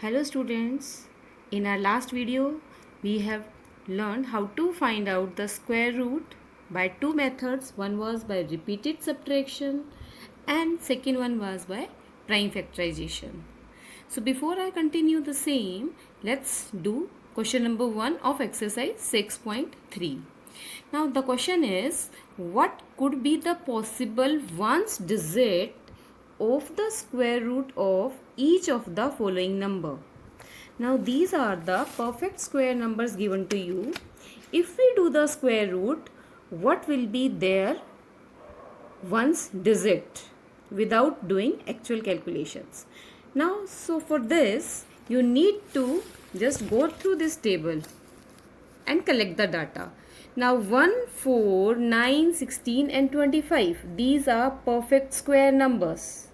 Hello students, in our last video we have learned how to find out the square root by two methods. One was by repeated subtraction and second one was by prime factorization. So before I continue the same, let's do question number 1 of exercise 6.3. Now the question is, what could be the possible ones digit of the square root of each of the following number? Now these are the perfect square numbers given to you. If we do the square root, what will be their ones digit without doing actual calculations? Now so for this you need to just go through this table and collect the data. Now 1, 4, 9, 16 and 25, these are perfect square numbers.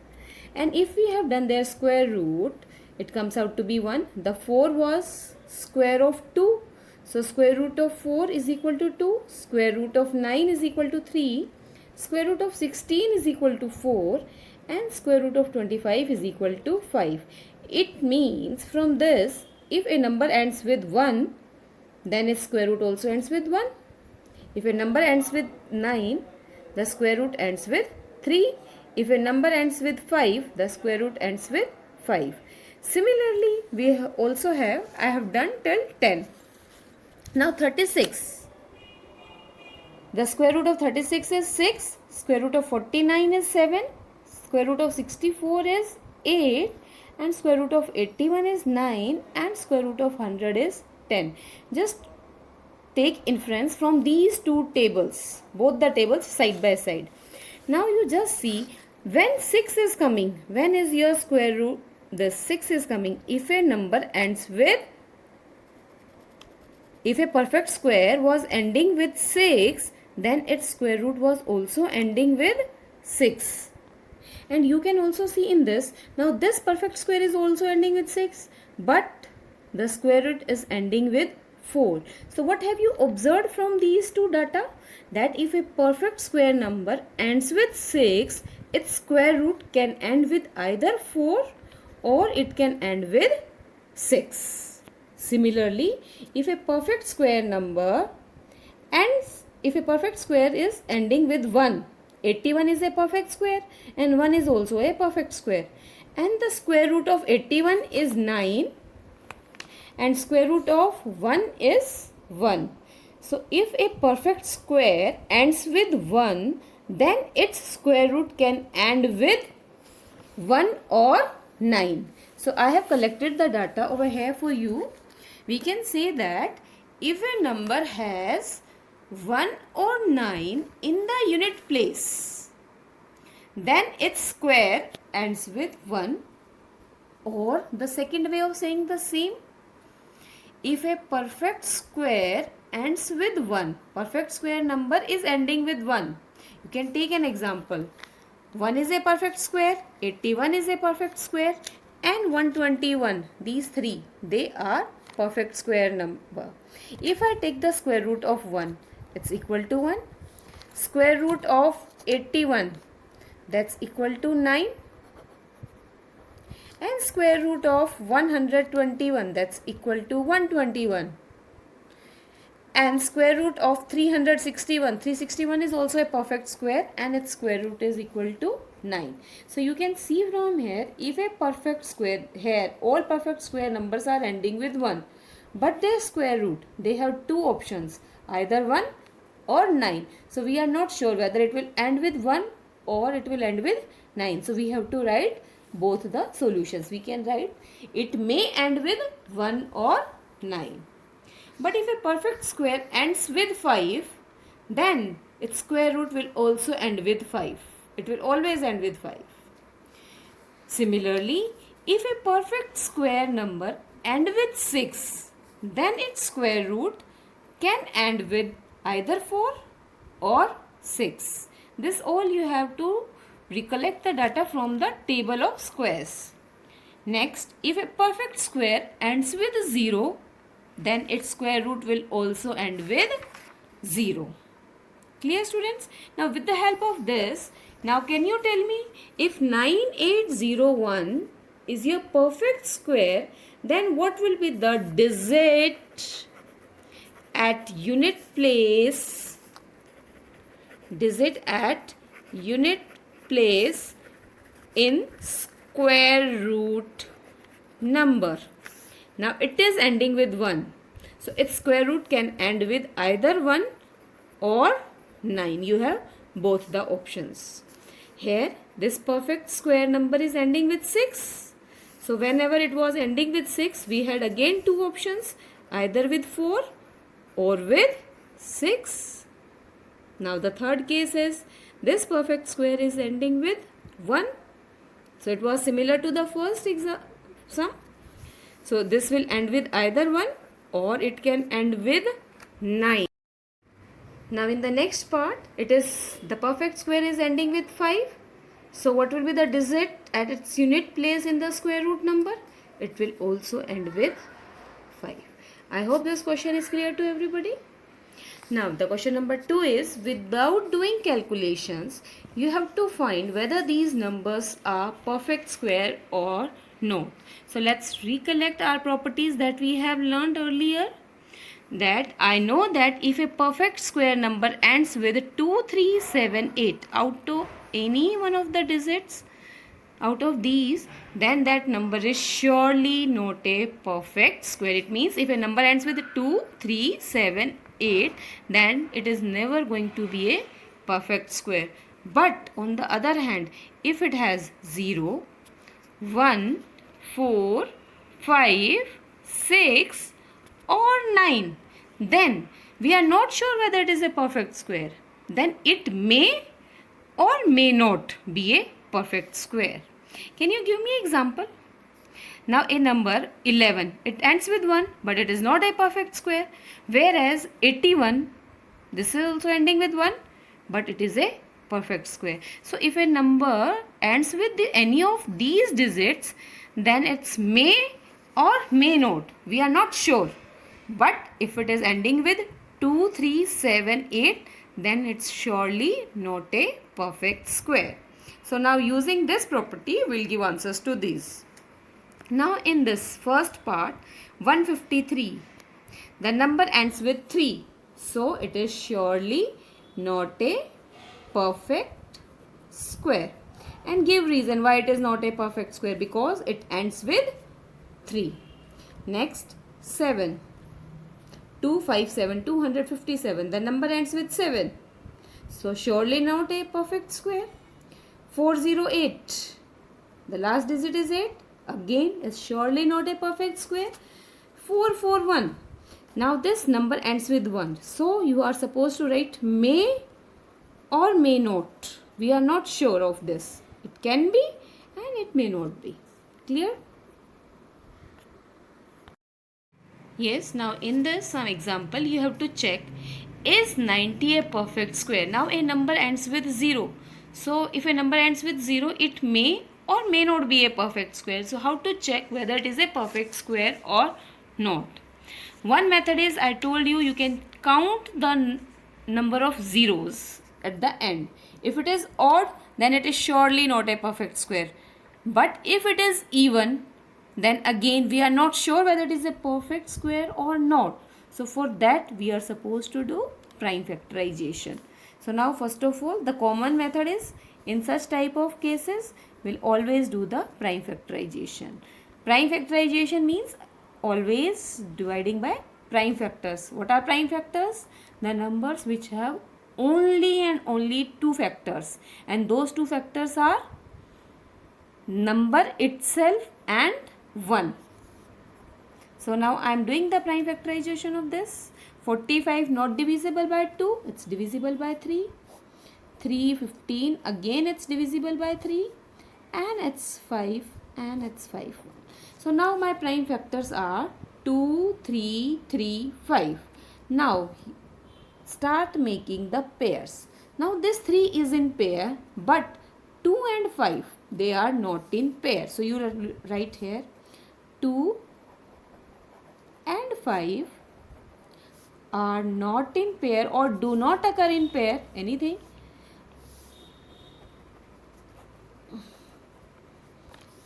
And if we have done their square root, it comes out to be 1. The 4 was square of 2. So square root of 4 is equal to 2. Square root of 9 is equal to 3. Square root of 16 is equal to 4. And square root of 25 is equal to 5. It means from this, if a number ends with 1, then its square root also ends with 1. If a number ends with 9, the square root ends with 3. If a number ends with 5, the square root ends with 5. Similarly, we also have, I have done till 10. Now 36. The square root of 36 is 6. Square root of 49 is 7. Square root of 64 is 8. And square root of 81 is 9. And square root of 100 is 10. Just take inference from these two tables, both the tables side by side. Now you just see, when 6 is coming, when is your square root? The 6 is coming if a number ends with, if a perfect square was ending with 6, then its square root was also ending with 6. And you can also see in this, now this perfect square is also ending with 6, but the square root is ending with 4. So what have you observed from these two data? That if a perfect square number ends with 6, its square root can end with either 4 or it can end with 6. Similarly, if a perfect square number ends, if a perfect square is ending with 1, 81 is a perfect square and 1 is also a perfect square, and the square root of 81 is 9 and square root of 1 is 1. So if a perfect square ends with 1, then its square root can end with 1 or 9. So I have collected the data over here for you. We can say that if a number has 1 or 9 in the unit place, then its square ends with 1. Or the second way of saying the same, if a perfect square ends with 1, perfect square number is ending with 1. You can take an example. 1 is a perfect square, 81 is a perfect square and 121. These three, they are perfect square number. If I take the square root of 1, it's equal to 1. Square root of 81, that's equal to 9. And square root of 121, that's equal to 121. And square root of 361, 361 is also a perfect square and its square root is equal to 9. So you can see from here, if a perfect square, here all perfect square numbers are ending with 1, but their square root, they have two options, either 1 or 9. So we are not sure whether it will end with 1 or it will end with 9. So we have to write both the solutions. We can write it may end with 1 or 9. But if a perfect square ends with 5, then its square root will also end with 5. It will always end with 5. Similarly, if a perfect square number ends with 6, then its square root can end with either 4 or 6. This all you have to recollect the data from the table of squares. Next, if a perfect square ends with 0, then its square root will also end with 0. Clear, students? Now with the help of this, now can you tell me if 9801 is your perfect square, then what will be the digit at unit place, digit at unit place in square root number? Now it is ending with 1. So its square root can end with either 1 or 9. You have both the options. Here this perfect square number is ending with 6. So whenever it was ending with 6, we had again two options, either with 4 or with 6. Now the third case is this perfect square is ending with 1. So it was similar to the first sum. So this will end with either 1 or it can end with 9. Now in the next part, it is the perfect square is ending with 5. So what will be the digit at its unit place in the square root number? It will also end with 5. I hope this question is clear to everybody. Now the question number 2 is, without doing calculations, you have to find whether these numbers are perfect square or not. So let's recollect our properties that we have learned earlier. That I know that if a perfect square number ends with 2, 3, 7, 8 out of any one of the digits out of these, then that number is surely not a perfect square. It means if a number ends with 2, 3, 7, 8, then it is never going to be a perfect square. But on the other hand, if it has 0, 1, 4, 5, 6 or 9, then we are not sure whether it is a perfect square. Then it may or may not be a perfect square. Can you give me an example? Now a number 11, it ends with 1, but it is not a perfect square. Whereas 81, this is also ending with 1, but it is a perfect square. So if a number ends with any of these digits, then it's may or may not. We are not sure. But if it is ending with 2, 3, 7, 8, then it's surely not a perfect square. So now using this property, we'll give answers to these. Now in this first part, 153, the number ends with 3. So it is surely not a perfect square. And give reason why it is not a perfect square, because it ends with 3. Next, 7. 257, 257. The number ends with 7. So surely not a perfect square. 408. The last digit is 8. Again is surely not a perfect square. 441. Now this number ends with 1. So you are supposed to write may or may not. We are not sure of this. It can be and it may not be. Clear? Yes, now in this some example you have to check, is 90 a perfect square? Now a number ends with 0. So if a number ends with 0, it may or may not be a perfect square. So how to check whether it is a perfect square or not? One method is, I told you, you can count the number of zeros at the end. If it is odd, then it is surely not a perfect square. But if it is even, then again we are not sure whether it is a perfect square or not. So for that we are supposed to do prime factorization. So now first of all, the common method is, in such type of cases, we'll always do the prime factorization. Prime factorization means always dividing by prime factors. What are prime factors? The numbers which have only and only two factors, and those two factors are number itself and 1. So now I am doing the prime factorization of this. 45 not divisible by 2, it's divisible by 3. 315, again it's divisible by 3, and it's 5, and it's 5. So now my prime factors are 2, 3, 3, 5. Now start making the pairs. Now this 3 is in pair, but 2 and 5, they are not in pair. So you write here 2 and 5 are not in pair or do not occur in pair, anything.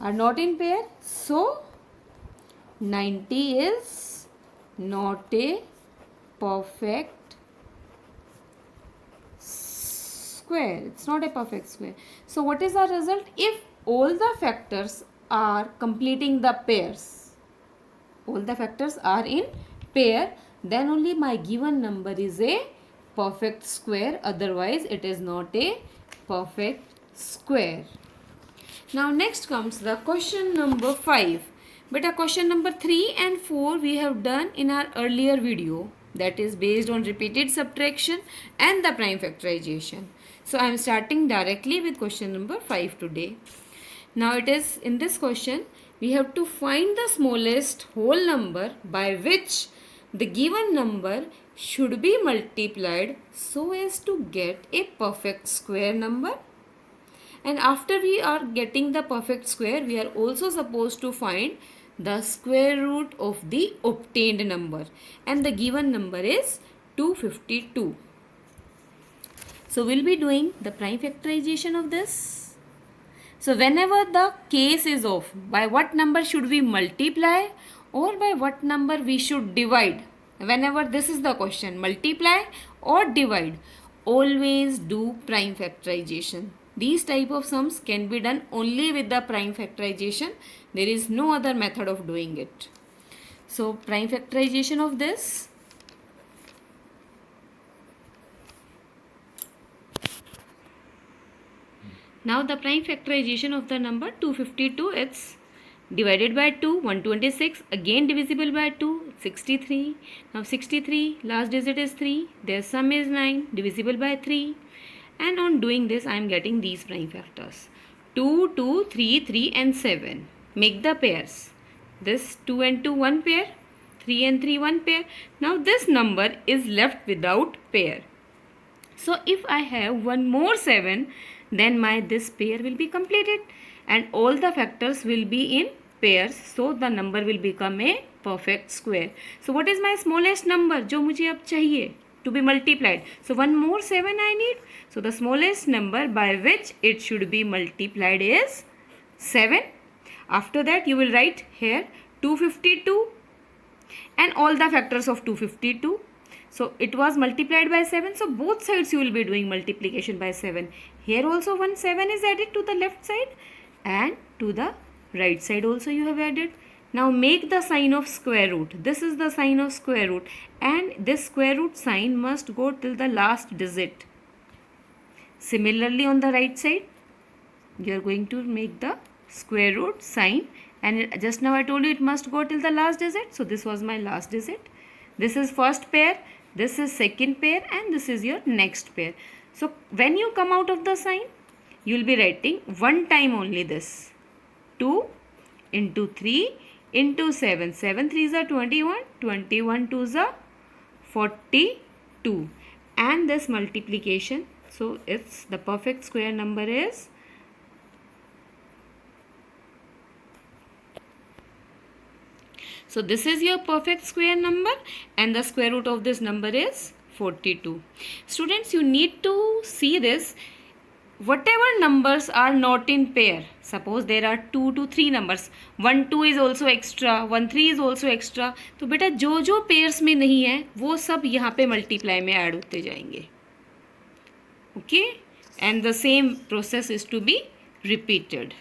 are not in pair, so 90 is not a perfect square. It's not a perfect square. So what is our result? If all the factors are completing the pairs, all the factors are in pair, then only my given number is a perfect square. Otherwise it is not a perfect square. Now next comes the question number 5. But a question number 3 and 4 we have done in our earlier video, that is based on repeated subtraction and the prime factorization. So I am starting directly with question number 5 today. Now it is in this question we have to find the smallest whole number by which the given number should be multiplied so as to get a perfect square number. And after we are getting the perfect square, we are also supposed to find the square root of the obtained number, and the given number is 252. So we'll be doing the prime factorization of this. So whenever the case is of by what number should we multiply or by what number we should divide, whenever this is the question, multiply or divide, always do prime factorization. These type of sums can be done only with the prime factorization. There is no other method of doing it. So prime factorization of this. Now the prime factorization of the number 252, it's divided by 2, 126, again divisible by 2, 63. Now 63, last digit is 3, their sum is 9, divisible by 3. And on doing this, I am getting these prime factors. 2, 2, 3, 3 and 7. Make the pairs. This 2 and 2, 1 pair. 3 and 3, 1 pair. Now this number is left without pair. So if I have one more 7, then this pair will be completed. And all the factors will be in pairs. So the number will become a perfect square. So what is my smallest number जो मुझे अब चाहिए to be multiplied? So one more 7 I need. So the smallest number by which it should be multiplied is 7. After that you will write here 252 and all the factors of 252. So it was multiplied by 7. So both sides you will be doing multiplication by 7. Here also one 7 is added to the left side and to the right side also you have added. Now make the sign of square root. This is the sign of square root, and this square root sign must go till the last digit. Similarly on the right side, you are going to make the square root sign, and just now I told you it must go till the last digit. So this was my last digit. This is first pair, this is second pair, and this is your next pair. So when you come out of the sign, you will be writing one time only this. 2 into 3 into 7. 7 3s are 21. 21 2s are 42. And this multiplication, so it's the perfect square number is so this is your perfect square number, and the square root of this number is 42. Students, you need to see this. Whatever numbers are not in pair, suppose there are 2 to 3 numbers, 1 2 is also extra, 1 3 is also extra, तो बेटा जो जो pairs में नहीं है वो सब यहाँ पे multiply में add होते जाएंगे. Okay, and the same process is to be repeated.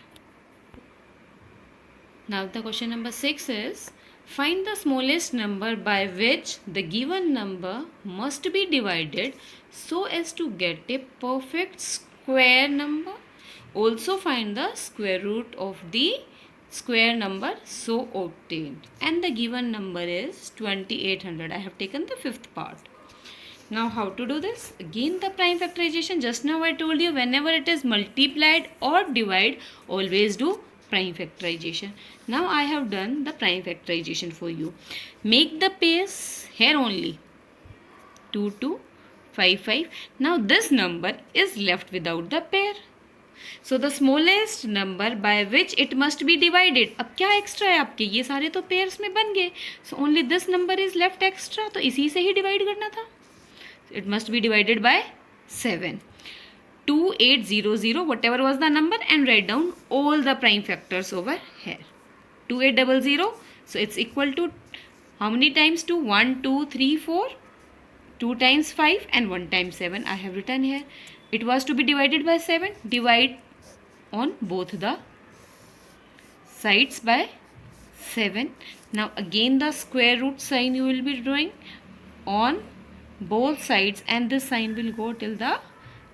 Now the question number 6 is, find the smallest number by which the given number must be divided so as to get a perfect square number. Also find the square root of the square number so obtained. And the given number is 2800. I have taken the fifth part. Now how to do this? Again the prime factorization. Just now I told you whenever it is multiplied or divide, always do prime factorization. Now I have done the prime factorization for you. Make the pairs here only. 2 2 5 5. Now this number is left without the pair. So the smallest number by which it must be divided. अब क्या extra है आपके? ये सारे तो pairs में बन गए. So only this number is left extra. तो इसी से ही divide करना था. It must be divided by 7. 2800, whatever was the number, and write down all the prime factors over here. 2800, so it's equal to how many times 2? 1, 2, 3, 4. 2 times 5 and 1 times 7 I have written here. It was to be divided by 7. Divide on both the sides by 7. Now again the square root sign you will be drawing on both sides, and this sign will go till the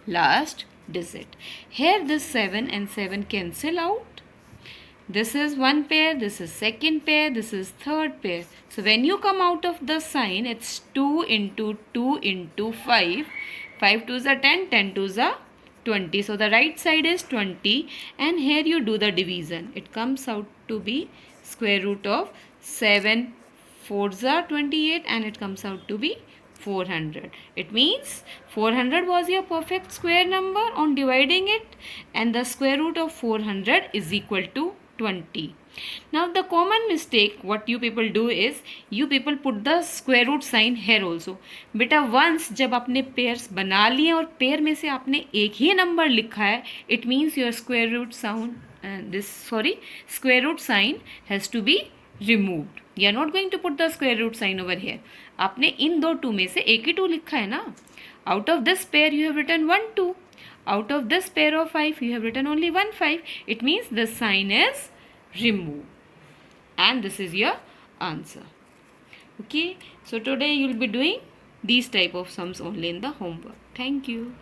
last digit. Here this 7 and 7 cancel out. This is one pair, this is second pair, this is third pair. So when you come out of the sign, it's 2 into 2 into 5. 5 2s are 10, 10 2s are 20. So the right side is 20, and here you do the division. It comes out to be square root of 7 4s are 28, and it comes out to be 400. It means 400 was your perfect square number on dividing it, and the square root of 400 is equal to 20. Now the common mistake what you people do is you people put the square root sign here also. बेटा once जब आपने pairs बना लिए और pair में से आपने एक ही number लिखा है, it means your square root sign has to be removed. You are not going to put the square root sign over here. आपने इन दो 2 में से एक ही 2 लिखा है ना. Out of this pair you have written 1 2. Out of this pair of 5 you have written only 1 5. It means this sign is removed, and this is your answer. Okay, so today you will be doing these type of sums only in the homework. Thank you.